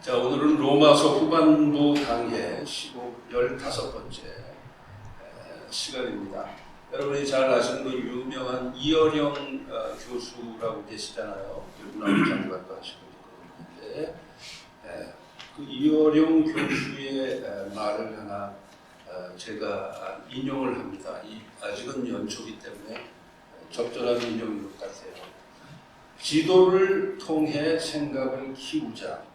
자, 오늘은 로마서 후반부 강의 15번째 시간입니다. 여러분이 잘 아시는 그 유명한 이어령 교수라고 계시잖아요. 문화부 장관도 하시고 있는데 그 이어령 교수의 말을 하나 제가 인용을 합니다. 아직은 연초기 때문에 적절한 인용인 것 같아요. 지도를 통해 생각을 키우자.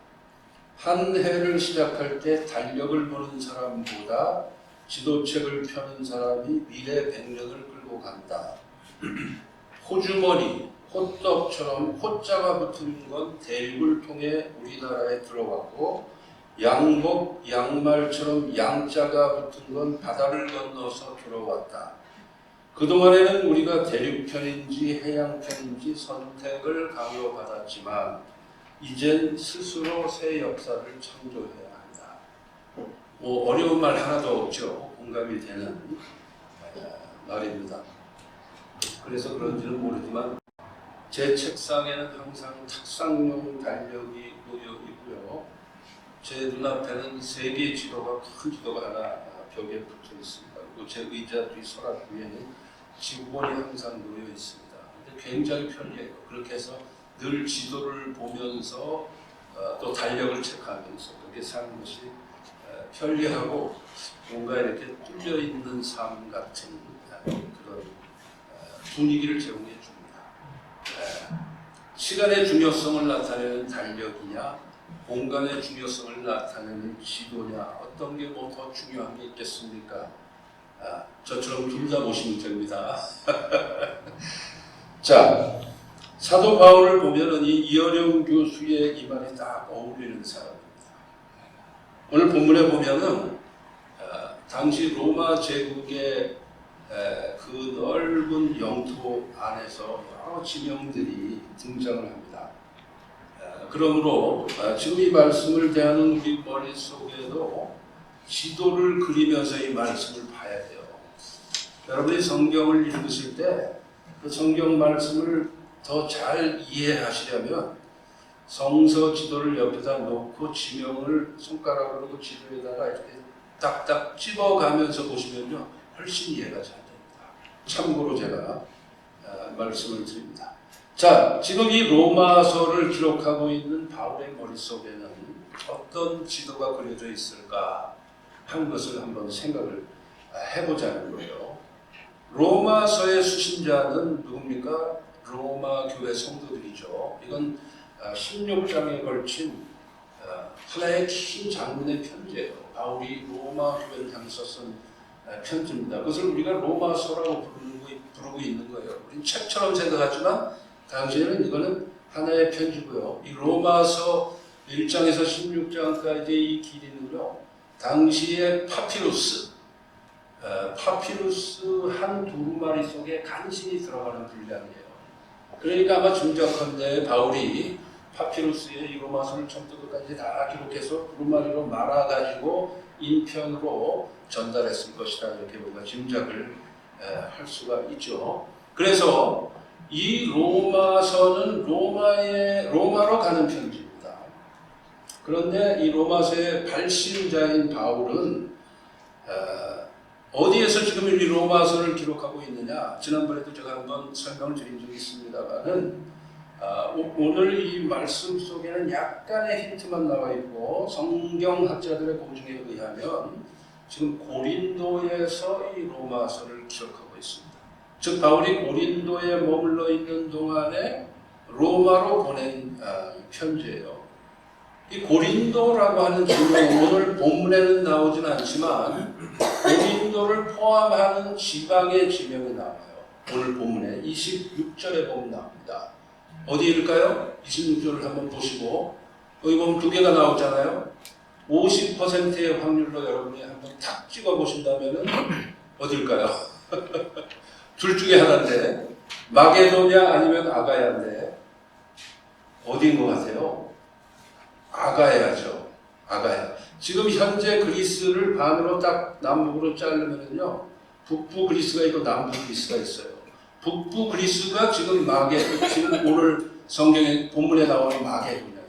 한 해를 시작할 때 달력을 보는 사람보다 지도책을 펴는 사람이 미래 100년을 끌고 간다. 호주머니, 호떡처럼 호자가 붙은 건 대륙을 통해 우리나라에 들어왔고 양복, 양말처럼 양자가 붙은 건 바다를 건너서 들어왔다. 그동안에는 우리가 대륙편인지 해양편인지 선택을 강요받았지만 이젠 스스로 새 역사를 창조해야 한다. 어려운 말 하나도 없죠. 공감이 되는 말입니다. 그래서 그런지는 모르지만 제 책상에는 항상 탁상용 달력이 놓여 있고요. 제 눈앞에는 세 개의 지도가, 큰 지도가 하나 벽에 붙어 있습니다. 그리고 제 의자 뒤 서랍 위에는 지구본이 항상 놓여 있습니다. 근데 굉장히 편리해요. 그렇게 해서 늘 지도를 보면서 또 달력을 체크하면서 그렇게 사는 것이 편리하고 뭔가 이렇게 뚫려 있는 삶 같은 그런 분위기를 제공해 줍니다. 시간의 중요성을 나타내는 달력이냐, 공간의 중요성을 나타내는 지도냐, 어떤 게 뭐 더 중요한 게 있겠습니까? 저처럼 둘 다 보시면 됩니다. 자. 사도 바울을 보면은 이 이어령 교수의 이 말이 딱 어울리는 사람입니다. 오늘 본문에 보면은 당시 로마 제국의 그 넓은 영토 안에서 여러 지명들이 등장을 합니다. 그러므로 지금 이 말씀을 대하는 우리 머릿속에도 지도를 그리면서 이 말씀을 봐야 돼요. 여러분이 성경을 읽으실 때 그 성경 말씀을 더 잘 이해하시려면 성서 지도를 옆에다 놓고 지명을 손가락으로 지도에다가 이렇게 딱딱 집어가면서 보시면요 훨씬 이해가 잘 됩니다. 참고로 제가 말씀을 드립니다. 자, 지금 이 로마서를 기록하고 있는 바울의 머릿속에는 어떤 지도가 그려져 있을까 하는 것을 한번 생각을 해보자는 거예요. 로마서의 수신자는 누굽니까? 로마 교회 성도들이죠. 이건 16장에 걸친 하나의 긴 장문의 편지예요. 바울이 로마 교회를 향해서 쓴 편지입니다. 그것을 우리가 로마서라고 부르고 있는 거예요. 우리는 책처럼 생각하지만 당시에는 이거는 하나의 편지고요. 이 로마서 1장에서 16장까지의 이 길이는요. 당시의 파피루스 한 두루마리 속에 간신히 들어가는 분량이에요. 그러니까 아마 짐작컨대 바울이 파피루스의 이 로마서를 처음부터 끝까지 다 기록해서 두루마리로 말아가지고 인편으로 전달했을 것이다. 이렇게 우리가 짐작을 할 수가 있죠. 그래서 이 로마서는 로마로 가는 편지입니다. 그런데 이 로마서의 발신자인 바울은 어디에서 지금 이 로마서를 기록하고 있느냐? 지난번에도 제가 한번 설명을 드린 적이 있습니다만은 오늘 이 말씀 속에는 약간의 힌트만 나와 있고 성경학자들의 고증에 의하면 지금 고린도에서 이 로마서를 기록하고 있습니다. 즉 바울이 고린도에 머물러 있는 동안에 로마로 보낸 편지예요. 이 고린도라고 하는 지명은 오늘 본문에는 나오진 않지만 고린도를 포함하는 지방의 지명이 나와요. 오늘 본문에 26절에 보면 나옵니다. 어디일까요? 26절을 한번 보시고 여기 보면 두 개가 나오잖아요. 50%의 확률로 여러분이 한번 탁 찍어 보신다면은 어디일까요? 둘 중에 하나인데 마게도냐 아니면 아가야인데 어디인 것 같아요? 아가야죠. 아가야. 지금 현재 그리스를 반으로 딱 남북으로 자르면은요, 북부 그리스가 있고 남부 그리스가 있어요. 북부 그리스가 지금 지금 오늘 성경의 본문에 나오는 마게도냐입니다.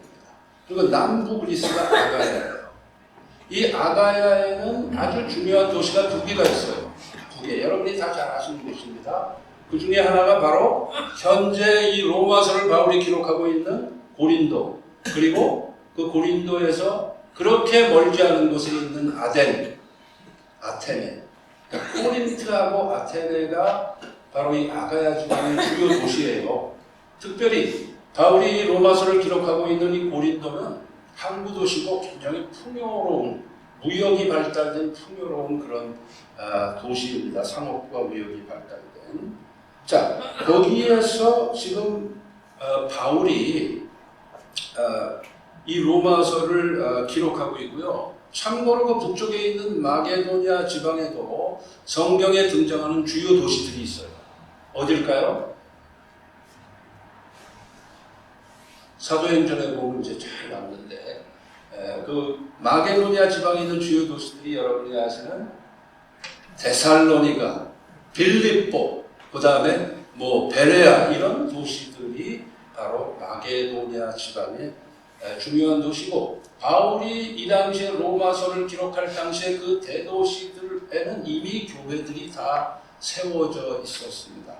그리고 남부 그리스가 아가야예요. 이 아가야에는 아주 중요한 도시가 두 개가 있어요. 두 개. 여러분이 다 잘 아시는 곳입니다. 그 중에 하나가 바로 현재 이 로마서를 바울이 기록하고 있는 고린도, 그리고 그 고린도에서 그렇게 멀지 않은 곳에 있는 아테네. 그러니까 코린트하고 아테네가 바로 이 아가야 지방의 주요 도시예요. 특별히 바울이 로마서를 기록하고 있는 이 고린도는 항구 도시고 굉장히 풍요로운, 무역이 발달된 풍요로운 그런 도시입니다. 상업과 무역이 발달된. 자, 거기에서 지금 바울이 이 로마서를 기록하고 있고요. 참고로 그 북쪽에 있는 마게도냐 지방에도 성경에 등장하는 주요 도시들이 있어요. 어딜까요? 사도행전에 보면 이제 잘 나오는데 그 마게도냐 지방에 있는 주요 도시들이 여러분이 아시는 데살로니가, 빌립보, 그 다음에 뭐 베레아 이런 도시들이 바로 마게도냐 지방의 중요한 도시고, 바울이 이 당시에 로마서를 기록할 당시에 그 대도시들에는 이미 교회들이 다 세워져 있었습니다.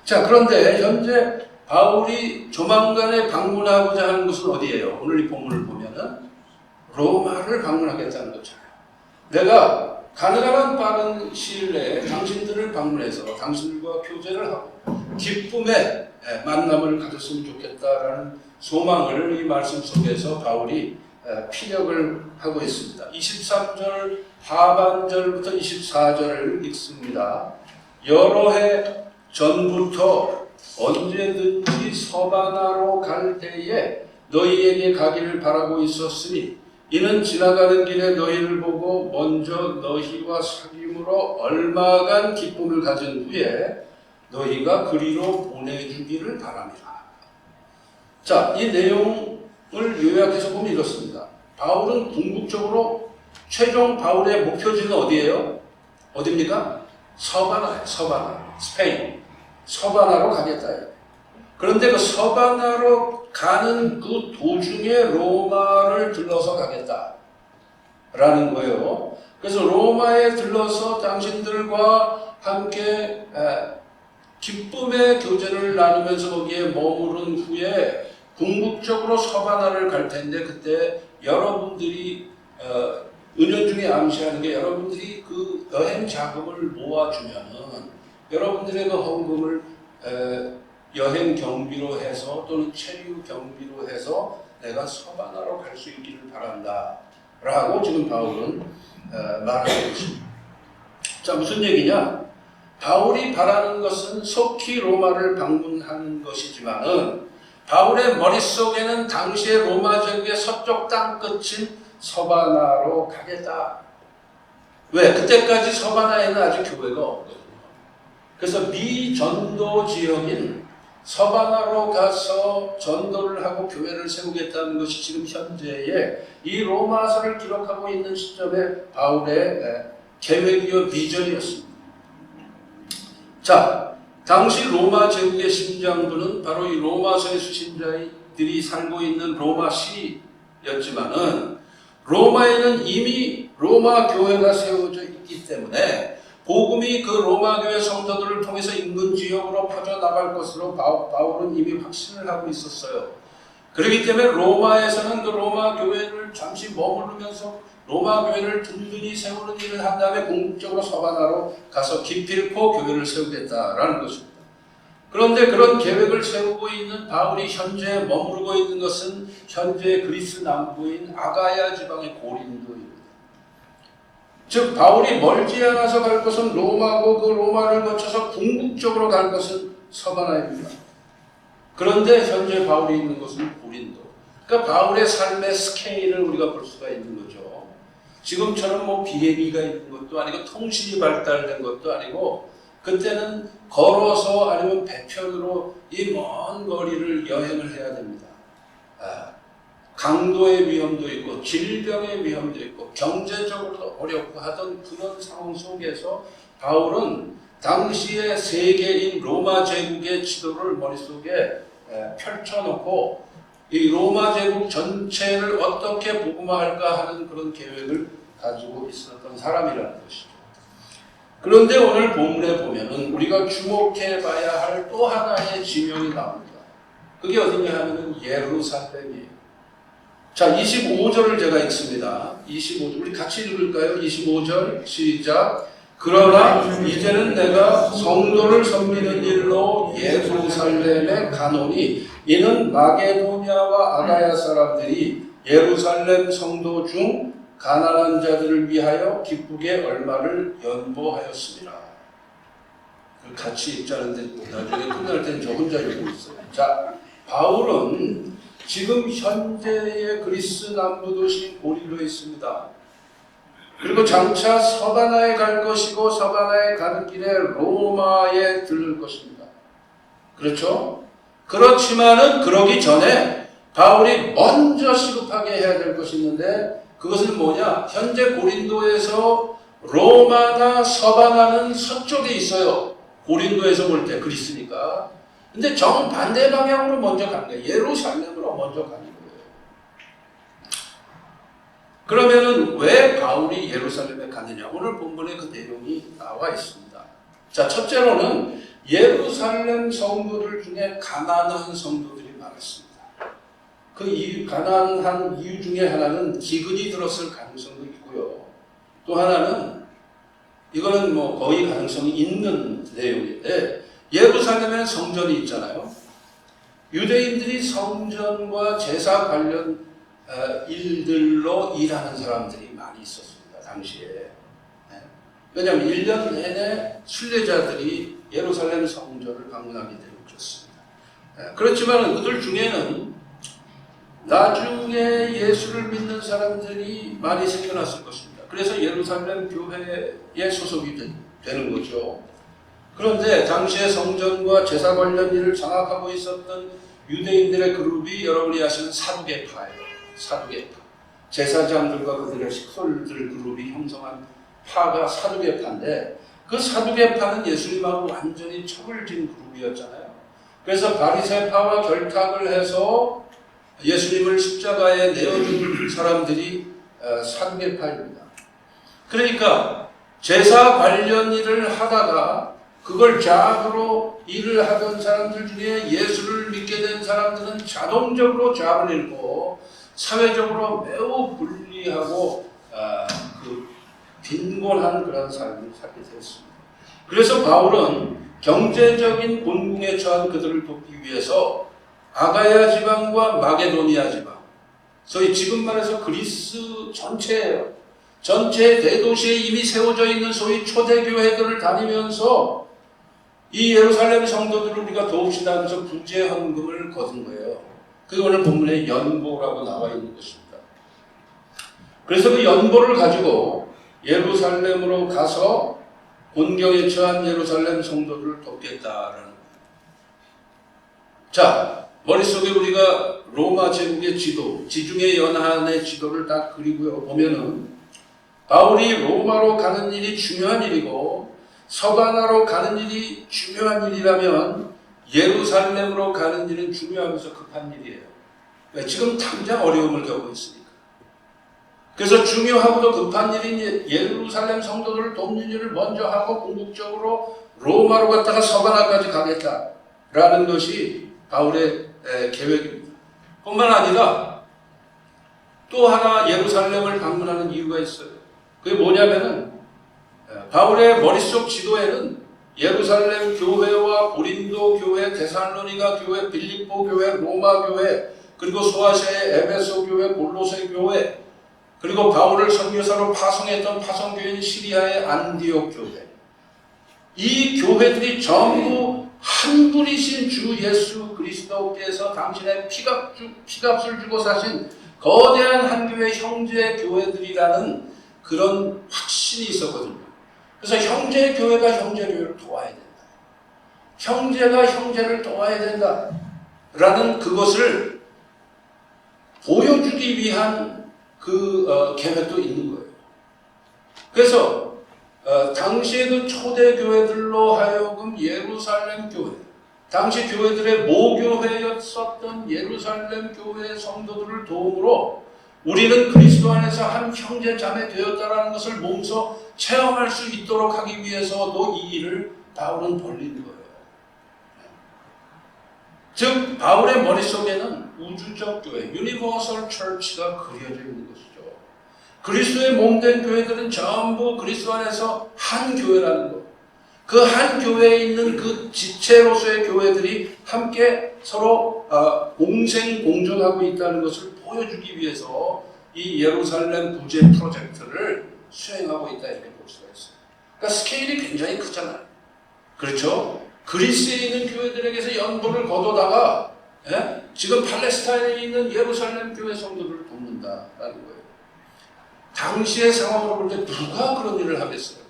자, 그런데 현재 바울이 조만간에 방문하고자 하는 곳은 어디예요? 오늘 이 본문을 보면은 로마를 방문하겠다는 거잖아요. 내가 가능한 한 빠른 시일 내에 당신들을 방문해서 당신들과 교제를 하고 기쁨의 만남을 가졌으면 좋겠다라는 소망을 이 말씀 속에서 바울이 피력을 하고 있습니다. 23절 하반절부터 24절을 읽습니다. 여러 해 전부터 언제든지 서바나로 갈 때에 너희에게 가기를 바라고 있었으니 이는 지나가는 길에 너희를 보고 먼저 너희와 사귐으로 얼마간 기쁨을 가진 후에 너희가 그리로 보내주기를 바랍니다. 자, 이 내용을 요약해서 보면 이렇습니다. 바울은 궁극적으로 최종 바울의 목표지는 어디예요? 어디입니까? 서바나예요. 서바나. 스페인. 서바나로 가겠다. 그런데 그 서바나로 가는 그 도중에 로마를 들러서 가겠다라는 거예요. 그래서 로마에 들러서 당신들과 함께 기쁨의 교제를 나누면서 거기에 머무른 후에 궁극적으로 서바나를 갈 텐데, 그때 여러분들이 은연중에 암시하는 게 여러분들이 그 여행 자금을 모아주면은 여러분들의 그 헌금을 여행 경비로 해서 또는 체류 경비로 해서 내가 서바나로 갈 수 있기를 바란다 라고 지금 바울은 말하고 있습니다. 자, 무슨 얘기냐? 바울이 바라는 것은 속히 로마를 방문하는 것이지만은 바울의 머릿속에는 당시의 로마 제국의 서쪽 땅끝인 서바나로 가겠다. 왜? 그때까지 서바나에는 아직 교회가 없거든요. 그래서 미전도 지역인 서바나로 가서 전도를 하고 교회를 세우겠다는 것이 지금 현재의 이 로마서를 기록하고 있는 시점에 바울의 계획이요 비전이었습니다. 자, 당시 로마 제국의 심장부는 바로 이 로마서의 수신자들이 살고 있는 로마시였지만은 로마에는 이미 로마 교회가 세워져 있기 때문에 복음이 그 로마 교회 성도들을 통해서 인근 지역으로 퍼져나갈 것으로 바울은 이미 확신을 하고 있었어요. 그렇기 때문에 로마에서는 그 로마 교회를 잠시 머무르면서 로마 교회를 든든히 세우는 일을 한 다음에 궁극적으로 서바나로 가서 기필코 교회를 세우겠다라는 것입니다. 그런데 그런 계획을 세우고 있는 바울이 현재 머무르고 있는 것은 현재 그리스 남부인 아가야 지방의 고린도입니다. 즉 바울이 멀지 않아서 갈 것은 로마고 그 로마를 거쳐서 궁극적으로 갈 것은 서바나입니다. 그런데 현재 바울이 있는 것은 고린도. 그러니까 바울의 삶의 스케일을 우리가 볼 수가 있는 거죠. 지금처럼 뭐 비행기가 있는 것도 아니고 통신이 발달된 것도 아니고 그때는 걸어서 아니면 배편으로 이 먼 거리를 여행을 해야 됩니다. 강도의 위험도 있고 질병의 위험도 있고 경제적으로도 어렵고 하던 그런 상황 속에서 바울은 당시의 세계인 로마 제국의 지도를 머릿속에 펼쳐놓고 이 로마 제국 전체를 어떻게 복음화할까 하는 그런 계획을 가지고 있었던 사람이라는 것이죠. 그런데 오늘 본문에 보면은 우리가 주목해 봐야 할 또 하나의 지명이 나옵니다. 그게 어디냐 하면은 예루살렘이에요. 자, 25절을 제가 읽습니다. 25절 우리 같이 읽을까요? 25절 시작. 그러나 이제는 내가 성도를 섬기는 일로 예루살렘에 가노니 이는 마게도냐와 아가야 사람들이 예루살렘 성도 중 가난한 자들을 위하여 기쁘게 얼마를 연보하였습니다. 같이 읽자는데 나중에 끝날 때는 저 혼자 읽고 있어요. 자, 바울은 지금 현재의 그리스 남부 도시 고리로에 있습니다. 그리고 장차 서바나에 갈 것이고 서바나에 가는 길에 로마에 들를 것입니다. 그렇죠? 그렇지만은 그러기 전에 바울이 먼저 시급하게 해야 될 것이 있는데 그것은 뭐냐? 현재 고린도에서 로마나 서바나는 서쪽에 있어요. 고린도에서 볼 때 그리스니까. 근데 정반대 방향으로 먼저 간 거예요. 예루살렘으로 먼저 가는 거예요. 그러면은 왜 바울이 예루살렘에 갔느냐? 오늘 본문에 그 내용이 나와 있습니다. 자, 첫째로는 예루살렘 성도들 중에 가난한 성도들이 많았습니다. 그 이유, 가난한 이유 중에 하나는 기근이 들었을 가능성도 있고요. 또 하나는 이거는 뭐 거의 가능성이 있는 내용인데 예루살렘에 성전이 있잖아요. 유대인들이 성전과 제사 관련 일들로 일하는 사람들이 많이 있었습니다. 당시에. 왜냐하면 1년 내내 순례자들이 예루살렘 성전을 방문하기 때문에 그렇습니다. 그렇지만 그들 중에는 나중에 예수를 믿는 사람들이 많이 생겨났을 것입니다. 그래서 예루살렘 교회에 소속이 되는 거죠. 그런데 당시에 성전과 제사 관련 일을 장악하고 있었던 유대인들의 그룹이 여러분이 아시는 사두개파예요. 사두개파. 제사장들과 그들의 식솔들 그룹이 형성한 파가 사두개파인데 그 사두개파는 예수님하고 완전히 척을 진 그룹이었잖아요. 그래서 바리새파와 결탁을 해서 예수님을 십자가에 내어준 사람들이 사두개파입니다. 그러니까 제사 관련 일을 하다가 그걸 잡으로 일을 하던 사람들 중에 예수를 믿게 된 사람들은 자동적으로 잡을 잃고 사회적으로 매우 불리하고 빈곤한 그런 삶을 살게 되었습니다. 그래서 바울은 경제적인 곤궁에 처한 그들을 돕기 위해서 아가야 지방과 마게도니아 지방, 소위 지금 말해서 그리스 전체예요. 전체 대도시에 이미 세워져 있는 소위 초대교회들을 다니면서 이 예루살렘 성도들을 우리가 도웁시다 하면서 구제 헌금을 거둔 거예요. 그게 오늘 본문에 연보라고 나와 있는 것입니다. 그래서 그 연보를 가지고 예루살렘으로 가서 곤경에 처한 예루살렘 성도들을 돕겠다라는 거예요. 자, 머릿속에 우리가 로마 제국의 지도, 지중해 연안의 지도를 딱 그리고요. 보면은 바울이 로마로 가는 일이 중요한 일이고 서바나로 가는 일이 중요한 일이라면 예루살렘으로 가는 일은 중요하면서 급한 일이에요. 왜? 지금 당장 어려움을 겪고 있으니까. 그래서 중요하고도 급한 일인 예루살렘 성도들을 돕는 일을 먼저 하고 궁극적으로 로마로 갔다가 서바나까지 가겠다라는 것이 바울의 계획입니다. 뿐만 아니라 또 하나 예루살렘을 방문하는 이유가 있어요. 그게 뭐냐면은 바울의 머릿속 지도에는 예루살렘 교회와 고린도 교회, 데살로니가 교회, 빌립보 교회, 로마 교회, 그리고 소아시아의 에베소 교회, 골로새 교회, 그리고 바울을 선교사로 파송했던 파송교회인 시리아의 안디옥 교회, 이 교회들이 전부 한 분이신 주 예수 그리스도께서 당신의 피값을 주고 사신 거대한 한 교회 형제 교회들이라는 그런 확신이 있었거든요. 그래서 형제 교회가 형제 교회를 도와야 된다. 형제가 형제를 도와야 된다. 라는 그것을 보여주기 위한 계획도 있는 거예요. 그래서 당시의 그 초대 교회들로 하여금 예루살렘 교회, 당시 교회들의 모교회였었던 예루살렘 교회의 성도들을 도움으로 우리는 그리스도 안에서 한 형제 자매 되었다라는 것을 몸소 체험할 수 있도록 하기 위해서도 이 일을 바울은 벌린 거예요. 즉 바울의 머릿속에는 우주적 교회, 유니버설 처치가 그려져 있는 것이죠. 그리스도의 몸된 교회들은 전부 그리스도 안에서 한 교회라는 것. 그 한 교회에 있는 그 지체로서의 교회들이 함께 서로 공생 공존하고 있다는 것을 보여주기 위해서 이 예루살렘 부재 프로젝트를 수행하고 있다 이렇게 볼 수가 있어요. 그러니까 스케일이 굉장히 크잖아요. 그렇죠? 그리스에 있는 교회들에게서 연보를 거두다가 지금 팔레스타인에 있는 예루살렘 교회 성도들을 돕는다라는 거예요. 당시의 상황으로 볼 때 누가 그런 일을 하겠어요?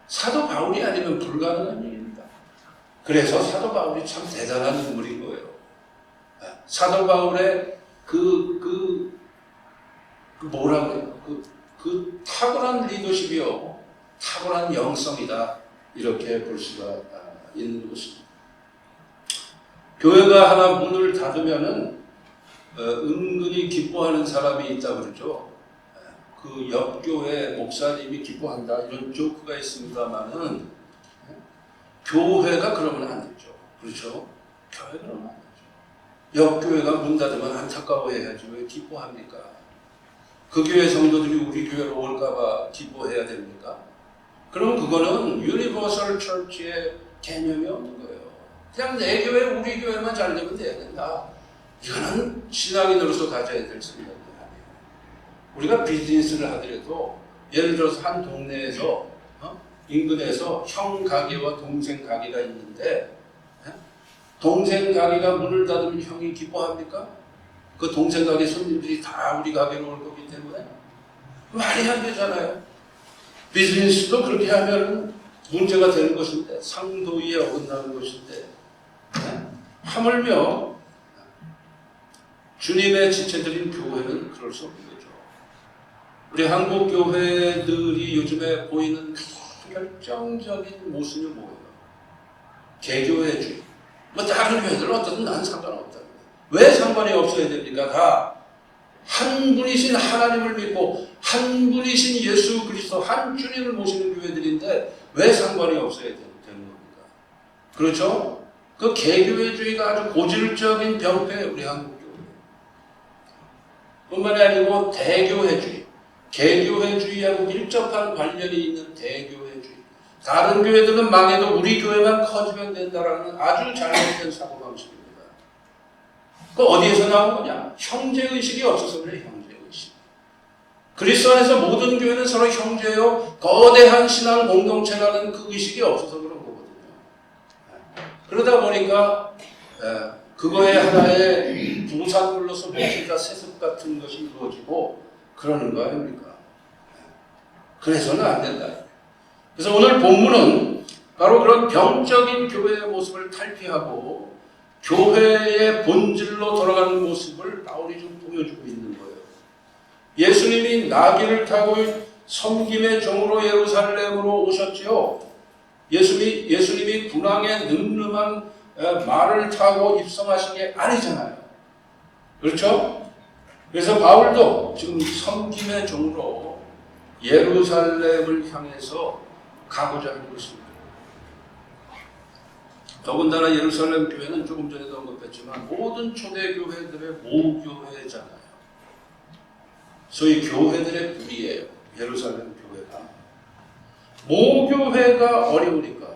사도 바울이 아니면 불가능한 일입니다. 그래서 사도 바울이 참 대단한 인물인 거예요. 사도 바울의 뭐라고 해요? 그 탁월한 리더십이요, 탁월한 영성이다 이렇게 볼 수가 있는 것입니다. 교회가 하나 문을 닫으면은 은근히 기뻐하는 사람이 있다고 그러죠. 그 옆 교회 목사님이 기뻐한다 이런 조크가 있습니다만은 교회가 그러면 안 되죠. 그렇죠? 교회 그러면 안 되죠. 옆 교회가 문 닫으면 안타까워해야지 왜 기뻐합니까? 그 교회 성도들이 우리 교회로 올까봐 기뻐해야 됩니까? 그럼 그거는 유니버설 처치의 개념이 없는 거예요. 그냥 내 교회, 우리 교회만 잘 되면 돼야 된다. 이거는 신앙인으로서 가져야 될 생각이 아니에요. 우리가 비즈니스를 하더라도 예를 들어서 한 동네에서 인근에서 형 가게와 동생 가게가 있는데 동생 가게가 문을 닫으면 형이 기뻐합니까? 그 동생 가게 손님들이 다 우리 가게로 올 거기 때문에 말이 안 되잖아요. 비즈니스도 그렇게 하면 문제가 되는 것인데, 상도위에 어긋나는 것인데, 하물며 주님의 지체들인 교회는 그럴 수 없는 거죠. 우리 한국 교회들이 요즘에 보이는 결정적인 모순이 뭐예요? 개교회주의. 뭐 다른 교회들은 어떻든 난 상관없다. 왜 상관이 없어야 됩니까? 다 한 분이신 하나님을 믿고 한 분이신 예수 그리스도 한 주님을 모시는 교회들인데 왜 상관이 없어야 되는 겁니까? 그렇죠? 그 개교회주의가 아주 고질적인 병폐예요, 우리 한국 교회. 뿐만이 아니고 대교회주의, 개교회주의하고 밀접한 관련이 있는 대교회주의. 다른 교회들은 망해도 우리 교회만 커지면 된다라는 아주 잘못된 사고방식입니다. 그 어디에서 나온 거냐? 형제의식이 없어서 그래, 형제의식. 그리스도 안에서 모든 교회는 서로 형제요, 거대한 신앙 공동체라는 그 의식이 없어서 그런 거거든요. 그러다 보니까 그거에 하나의 부산물로서 모질가 세습 같은 것이 이루어지고 그러는 거 아닙니까? 그래서는 안 된다. 그래서 오늘 본문은 바로 그런 병적인 교회의 모습을 탈피하고 교회의 본질로 돌아가는 모습을 바울이 좀 보여주고 있는 거예요. 예수님이 나귀를 타고 섬김의 종으로 예루살렘으로 오셨지요. 예수님이 군왕의 늠름한 말을 타고 입성하신 게 아니잖아요. 그렇죠? 그래서 바울도 지금 섬김의 종으로 예루살렘을 향해서 가고자 하는 것입니다. 더군다나 예루살렘 교회는 조금 전에도 언급했지만 모든 초대교회들의 모교회잖아요. 소위 교회들의 뿌리예요. 예루살렘 교회가. 모교회가 어려우니까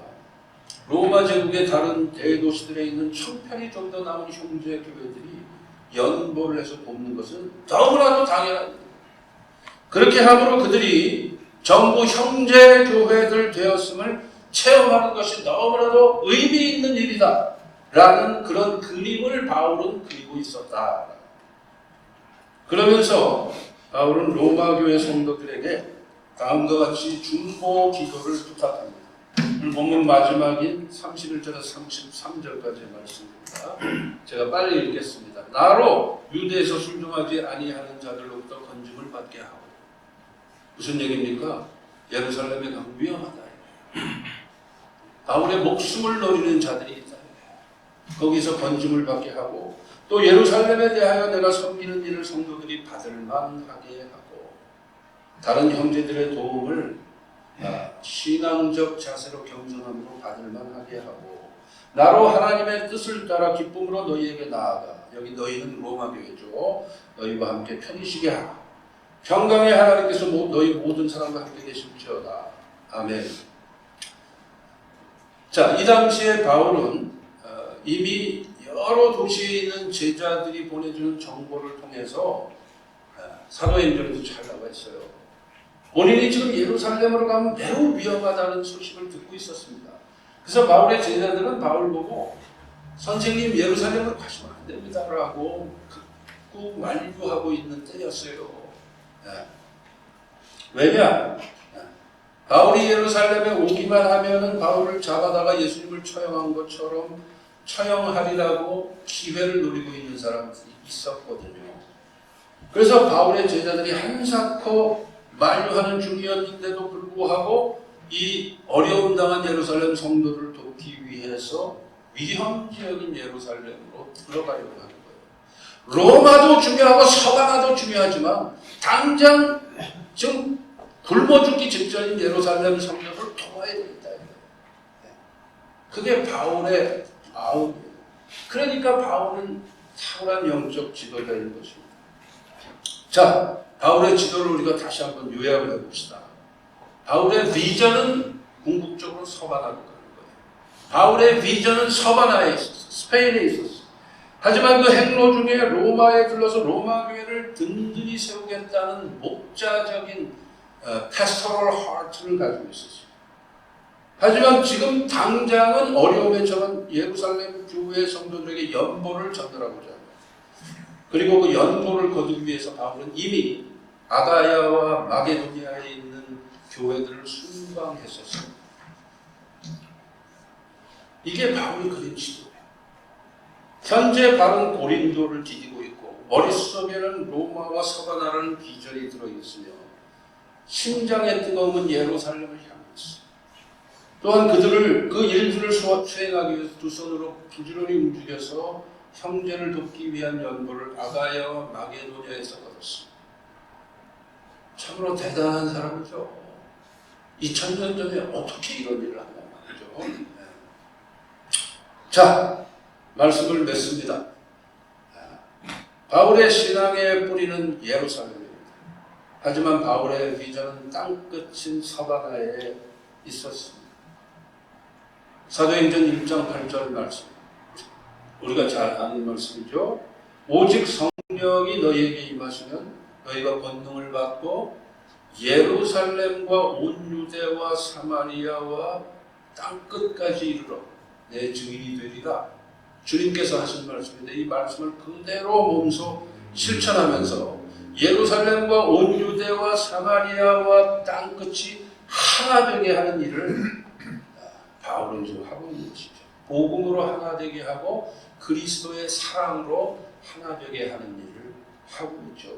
로마 제국의 다른 대도시들에 있는 천편이 좀 더 남은 형제 교회들이 연보를 해서 돕는 것은 너무나도 당연합니다. 그렇게 함으로 그들이 전부 형제 교회들 되었음을 체험하는 것이 너무나도 의미 있는 일이다 라는 그런 그림을 바울은 그리고 있었다. 그러면서 바울은 로마 교회 성도들에게 다음과 같이 중보 기도를 부탁합니다. 오늘 본문 마지막인 31절에서 33절까지의 말씀입니다. 제가 빨리 읽겠습니다. 나로 유대에서 순종하지 아니하는 자들로부터 건짐을 받게 하고. 무슨 얘기입니까? 예루살렘에 가면 위험하다. 바울의 목숨을 노리는 자들이 있다. 거기서 건짐을 받게 하고 또 예루살렘에 대하여 내가 섬기는 일을 성도들이 받을 만하게 하고 다른 형제들의 도움을 신앙적 자세로 겸손함으로 받을 만하게 하고 나로 하나님의 뜻을 따라 기쁨으로 너희에게 나아가 여기 너희는 로마 교회죠. 너희와 함께 편히 쉬게 하라. 평강의 하나님께서 너희 모든 사람과 함께 계실지어다. 아멘. 자, 이 당시에 바울은 이미 여러 도시에 있는 제자들이 보내주는 정보를 통해서 사도행전에도 잘 나와 있어요. 본인이 지금 예루살렘으로 가면 매우 위험하다는 소식을 듣고 있었습니다. 그래서 바울의 제자들은 바울 보고 선생님 예루살렘으로 가시면 안 됩니다라고 극구 만류하고 있는 때였어요. 왜냐? 바울이 예루살렘에 오기만 하면은 바울을 잡아다가 예수님을 처형한 것처럼 처형하리라고 기회를 노리고 있는 사람들이 있었거든요. 그래서 바울의 제자들이 한사코 만류하는 중이었는데도 불구하고 이 어려움 당한 예루살렘 성도들을 돕기 위해서 위험지역인 예루살렘으로 들어가려고 하는 거예요. 로마도 중요하고 서바나도 중요하지만 당장 지금 굶어 죽기 직전인 예루살렘 성도를 도와야 되겠다. 그게 바울의 마음이에요. 그러니까 바울은 탁월한 영적 지도자인 것입니다. 자, 바울의 지도를 우리가 다시 한번 요약을 해봅시다. 바울의 비전은 궁극적으로 서바나로 가는 거예요. 바울의 비전은 서바나에 있었어. 스페인에 있었어. 하지만 그 행로 중에 로마에 들러서 로마 교회를 든든히 세우겠다는 목자적인 pastoral heart를 가지고 있었어요. 하지만 지금 당장은 어려움에 처한 예루살렘 교회 성도들에게 연보를 전달하고자 합니다. 그리고 그 연보를 거두기 위해서 바울은 이미 아가야와 마게도니아에 있는 교회들을 순방했었습니다. 이게 바울이 그린 지도예요. 현재 바울은 고린도를 디디고 있고 머릿속에는 로마와 서바나라는 비전이 들어있으며 심장의 뜨거움은 예루살렘을 향했어요. 또한 그 일들을 수행하기 위해서 두 손으로 부지런히 움직여서 형제를 돕기 위한 연보를 아가야와 마게도니아에서 얻었습니다. 참으로 대단한 사람이죠. 2000년 전에 어떻게 이런 일을 하냐 말이죠. 자, 말씀을 맺습니다. 바울의 신앙의 뿌리는 예루살렘입니다. 하지만 바울의 비전은 땅끝인 서바나에 있었습니다. 사도행전 1장 8절 말씀, 우리가 잘 아는 말씀이죠. 오직 성령이 너희에게 임하시면 너희가 권능을 받고 예루살렘과 온 유대와 사마리아와 땅끝까지 이르러 내 증인이 되리라. 주님께서 하신 말씀인데 이 말씀을 그대로 몸소 실천하면서 예루살렘과 온 유대와 사마리아와 땅끝이 하나 되게 하는 일을 바울은 지금 하고 있는 것이죠. 복음으로 하나 되게 하고 그리스도의 사랑으로 하나 되게 하는 일을 하고 있죠.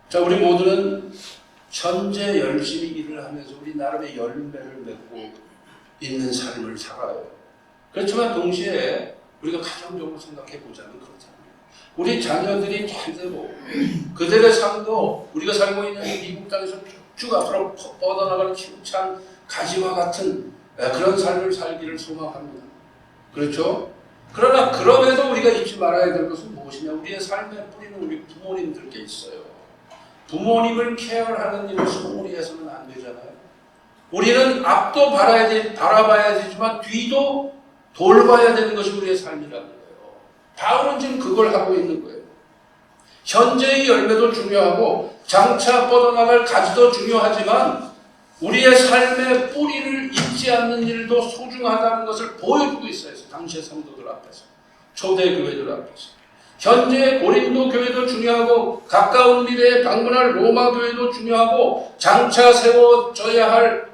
자, 우리 모두는 현재 열심히 일을 하면서 우리 나름의 열매를 맺고 있는 삶을 살아요. 그렇지만 동시에 우리가 가정적으로 생각해 보자면 그렇잖아요. 우리 자녀들이 제대로 그들의 삶도 우리가 살고 있는 미국 땅에서 쭉 앞으로 뻗어나가는 힘찬 가지와 같은 그런 삶을 살기를 소망합니다. 그렇죠? 그러나 그럼에도 우리가 잊지 말아야 될 것은 무엇이냐? 우리의 삶의 뿌리는 우리 부모님들께 있어요. 부모님을 케어하는 일을 소홀히 해서는 안 되잖아요. 우리는 앞도 바라봐야 되지만 뒤도 돌봐야 되는 것이 우리의 삶이라는 거예요. 바울은 지금 그걸 하고 있는 거예요. 현재의 열매도 중요하고 장차 뻗어나갈 가지도 중요하지만 우리의 삶의 뿌리를 잊지 않는 일도 소중하다는 것을 보여주고 있어요. 당시의 성도들 앞에서, 초대 교회들 앞에서. 현재의 고린도 교회도 중요하고 가까운 미래에 방문할 로마 교회도 중요하고 장차 세워져야 할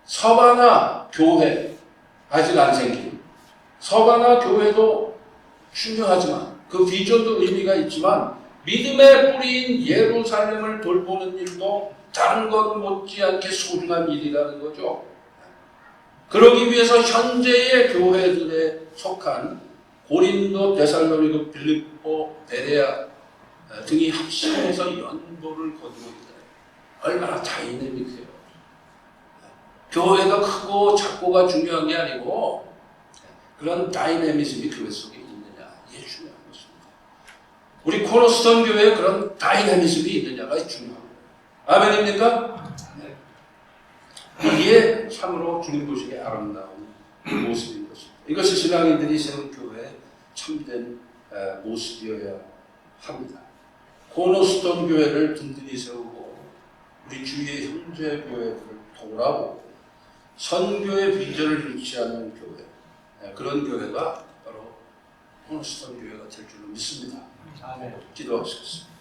서바나 교회, 아직 안 생긴 서바나 교회도 중요하지만 그 비전도 의미가 있지만 믿음의 뿌리인 예루살렘을 돌보는 일도 다른 것 못지않게 소중한 일이라는 거죠. 그러기 위해서 현재의 교회들의 속한 고린도, 데살로니가, 빌립보, 베레아 등이 합심해서 연보를 거두고 있다. 얼마나 다이내믹해요. 교회가 크고 작고가 중요한 게 아니고 그런 다이내미즘이 교회 속에 있느냐, 이게 중요한 것입니다. 우리 코너스톤 교회에 그런 다이내미즘이 있느냐가 중요한 거예요. 아멘입니까? 네. 이게 참으로 주님 보시기에 아름다운 모습인 것입니다. 이것이 신앙인들이 세운 교회의 참된 모습이어야 합니다. 코너스톤 교회를 든든히 세우고 우리 주위의 형제 교회들을 돌아보고 선교의 비전을 잃지 않는 교회, 그런 교회가 바로 코너스톤 교회가 될 줄로 믿습니다. 기도하시겠습니다.